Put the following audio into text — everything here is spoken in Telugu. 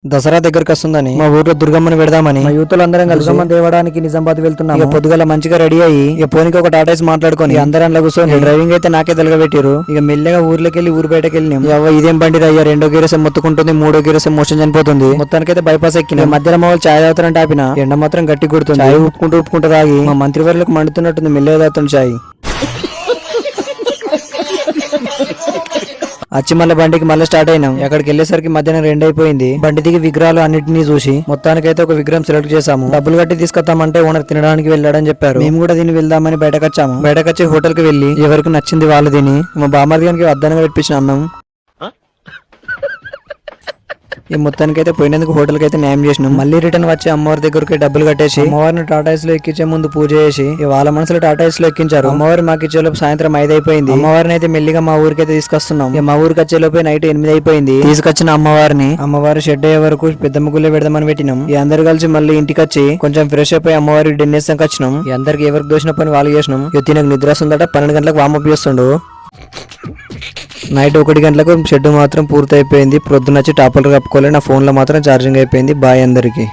దసరా దగ్గరకు వస్తుందని మా ఊర్లో దుర్గమ్మని పెడదామని మా యూతులు అందరం కలిసి దుర్గమ్మని తేవడానికి నిజామాబాద్ వెళ్తున్నాం. ఇక పొద్దుగల మంచిగా రెడీ అయ్యి ఇక పోనికి ఒక టాటాస్ మాట్లాడుకొని అందరం అందులో కూర్చొని డ్రైవింగ్ అయితే నాకే తలగబెట్టారు. ఇక మెల్లగా ఊర్లోకి వెళ్ళి ఊరు బయటకి వెళ్ళినాం. ఇదేం బండి అయ్యా, రెండో గీరసం మొత్తుకుంటుంది, మూడో గీరసం మోషన్ చనిపోతుంది. మొత్తానికైతే బైపాస్ ఎక్కిన మధ్యలో మా వాళ్ళు ఛాయ్ తాగుతారంటే ఆపిన ఎండ మాత్రం గట్టి కొడుతుంది. ఛాయ్ ఉప్పుకుంటూ తాగి మా మంత్రివర్లకు మండుతున్నట్టుంది. మెల్లగా తాగుతుంది ఛాయ్. వచ్చి మళ్ళీ బండికి మళ్ళీ స్టార్ట్ అయినాం. ఎక్కడికి వెళ్ళేసరికి మధ్యాహ్నం 2 అయిపోయింది. బండి దిగి విగ్రహాలు అన్నింటినీ చూసి మొత్తానికైతే ఒక విగ్రహం సెలెక్ట్ చేసాము. డబ్బులు కట్టి తీసుకొస్తామంటే ఓనర్ తినడానికి వెళ్ళాడని చెప్పారు. మేము కూడా దీన్ని వెళ్దామని బయటకు వచ్చాము. బయటకు వచ్చి హోటల్ కి వెళ్లి ఎవరికి నచ్చింది వాళ్ళు తిని మా బామర్దిగానికి అద్దానంగా పెట్టించిన అన్నం. ఈ మొత్తానికైతే పోయినందుకు హోటల్ కి అయితే న్యాయం చేసినాం. మళ్ళీ రిటర్న్ వచ్చి అమ్మవారి దగ్గరికి డబ్బులు కట్టేసి అమ్మవారిని టాటాయిస్ లో ఎక్కించే ముందు పూజ చేసి వాళ్ళ మనసులో టాటాయిస్ లో ఎక్కించారు. అమ్మవారు మాకు ఇచ్చేలోపు సాయంత్రం 5 అయిపోయింది. అమ్మవారిని అయితే మెల్లిగా మా ఊరికి అయితే తీసుకొస్తున్నాం. మా ఊరికి వచ్చేలోపు నైట్ 8 అయిపోయింది. తీసుకొచ్చిన అమ్మవారి షెడ్ అయ్యే వరకు పెద్ద ముగ్గులే పెడదామని పెట్టినాం. ఈ అందరు కలిసి మళ్ళీ ఇంటికి వచ్చి కొంచెం ఫ్రెష్ అయిపోయి అమ్మవారికి డిన్నర్స్ వచ్చినాం. ఈ అందరికి ఎవరికి దోసిన పని వాళ్ళు చేసినాం. తినకు నిద్ర వస్తుందట. 12 గంటలకు వామప్ చేస్తుండు. నైట్ 1 గంటలకు షెడ్ మాత్రం పూర్తి అయిపోయింది. ప్రొద్దునొచ్చి టాపర్లు కప్పుకోలే. నా ఫోన్ లో మాత్రం ఛార్జింగ్ అయిపోయింది. బాయ్ అందరికి.